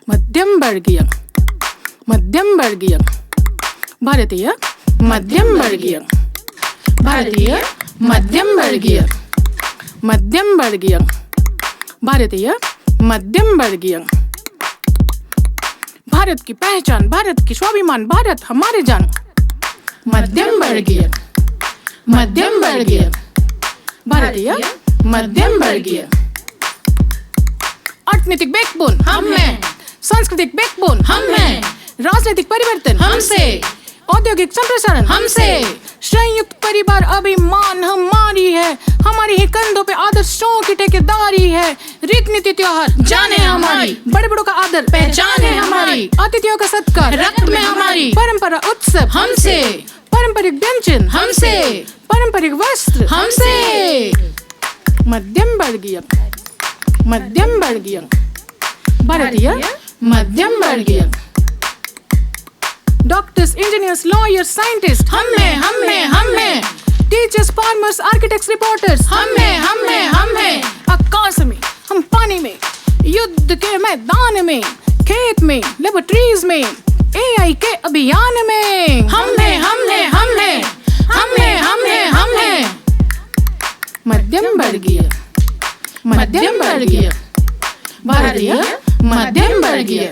मध्यम वर्गीय, मध्यम वर्गीय, भारतीय मध्यम वर्गीय, भारतीय मध्यम वर्गीय, मध्यम वर्गीय, भारतीय मध्यम वर्गीय। भारत की पहचान, भारत की स्वाभिमान, भारत हमारे जान। मध्यम वर्गीय, मध्यम वर्गीय, भारतीय मध्यम वर्गीय। अर्थनीतिक बैकबोन हम हैं, सांस्कृतिक बैकबोन हम हैं, राजनीतिक परिवर्तन हमसे, औद्योगिक संप्रसारण हमसे, संयुक्त परिवार अभिमान हमारी है, हमारी ही कंधों पे आदर्शों की ठेकेदारी है। रीत नीति त्योहार जाने हमारी, बड़े बड़ों का आदर पहचान है हमारी, अतिथियों का सत्कार रक्त में हमारी, परंपरा उत्सव हमसे, पारंपरिक व्यंजन हमसे, पारंपरिक वस्त्र हमसे। मध्यम वर्गीय, मध्यम वर्गीय, भारतीय मध्यम वर्गीय। डॉक्टर्स, इंजीनियर्स, लॉयर्स, साइंटिस्ट हम हैं, टीचर्स, फार्मर्स, आर्किटेक्ट्स, रिपोर्टर्स हम हैं। आकाश में, हम पानी में, युद्ध के मैदान में, खेत में, लेबोरेटरीज में, AI के अभियान में हम हैं। मध्यम वर्गीय, मध्यम वर्गीय, भारतीय मध्यम वर्गीय।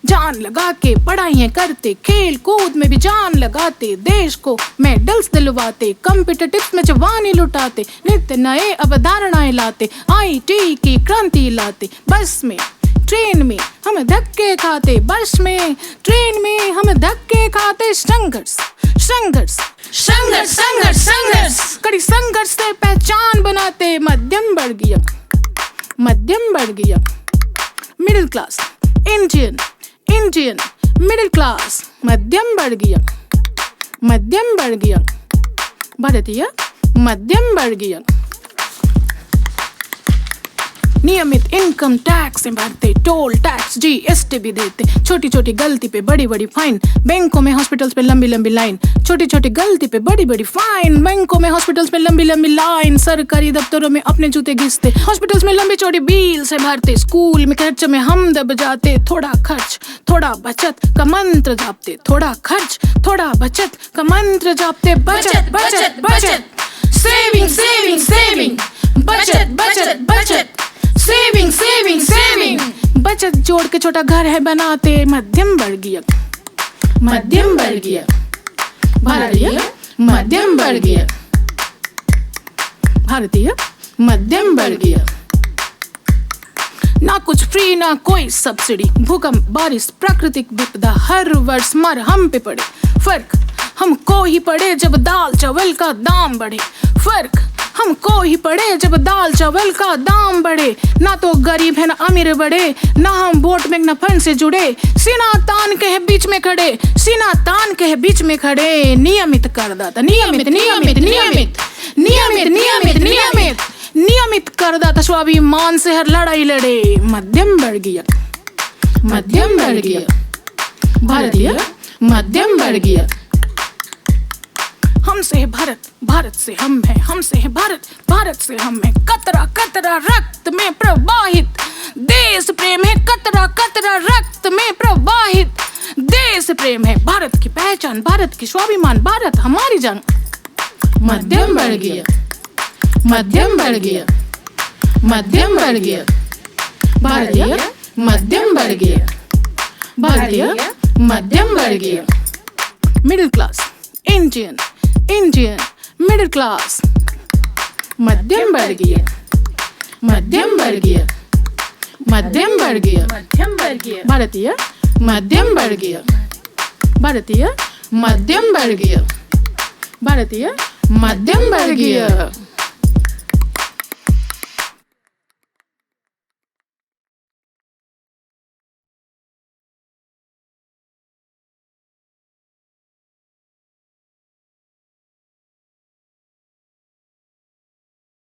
जान लगा के पढ़ाइयाँ करते, खेल कूद में भी जान लगाते, देश को मेडल्स दिलवाते, कॉम्पिटिटिव में जवानी लुटाते, नित्य नए अवधारणाएं लाते, IT की क्रांति लाते। बस में, ट्रेन में हम धक्के खाते, बस में, ट्रेन में हम धक्के खाते। संघर्ष, संघर्ष, संघर्ष, संघर्ष, संघर्ष, कड़ी संघर्ष से पहचान बनाते। मध्यम वर्गीय, मध्यम वर्गीय, middle class, Indian, Indian, middle class, मध्यम वर्गीय, मध्यम वर्गीय, भारतीय मध्यम वर्गीय। नियमित इनकम टैक्स भरते, टोल टैक्स GST भी देते, छोटी छोटी गलती पे बड़ी बड़ी फाइन, बैंकों में हॉस्पिटल्स पे लंबी लंबी लाइन, छोटी छोटी गलती पे बड़ी बड़ी फाइन, बैंकों में हॉस्पिटल्स पे लंबी लंबी लाइन, सरकारी दफ्तरों में अपने जूते घिसते, हॉस्पिटल्स में लंबी चौड़ी बिल से भरते, स्कूल में खर्च में हम दब जाते, थोड़ा खर्च थोड़ा बचत का मंत्र जापते, थोड़ा खर्च थोड़ा बचत का मंत्र जापते। बचत बचत बचत, सेविंग सेविंग सेविंग, बचत बचत बचत, सेविंग सेविंग सेविंग, बचत जोड़ के छोटा घर है बनाते। मध्यम वर्गीय, मध्यम वर्गीय, भारतीय मध्यम वर्गीय, भारतीय मध्यम वर्गीय। ना कुछ फ्री ना कोई सब्सिडी, भूकंप बारिश प्राकृतिक विपदा हर वर्ष मर हम पे पड़े। फर्क हमको ही पड़े जब दाल चावल का दाम बढ़े, फर्क हमको ही पड़े जब दाल चावल का दाम बढ़े। ना तो गरीब है ना अमीर बढ़े, ना हम वोट बैंक ना फंड से जुड़े, सीना तान के है बीच में खड़े, सीना तान के है बीच में खड़े। नियमित करदाता, नियमित नियमित नियमित नियमित नियमित नियमित नियमित करदाता स्वाभिमान से हर लड़ाई लड़े। मध्यम वर्गीय, मध्यम वर्गीय, भारतीय मध्यम वर्गीय। हमसे है भारत, भारत से हम हैं, हमसे है भारत, भारत से हम हैं। कतरा कतरा रक्त में प्रवाहित देश प्रेम है, कतरा कतरा रक्त में प्रवाहित देश प्रेम है। भारत की पहचान, भारत की स्वाभिमान, भारत हमारी जान। मध्यम वर्गीय, मध्यम वर्गीय, मध्यम वर्गीय, भारतीय मध्यम वर्गीय, भारतीय मध्यम वर्गीय। Middle class, Indian, Indian, middle class, मध्यम वर्गीय, मध्यम वर्गीय, मध्यम वर्गीय, मध्यम वर्गीय, भारतीय मध्यम वर्गीय, भारतीय मध्यम वर्गीय, भारतीय मध्यम वर्गीय।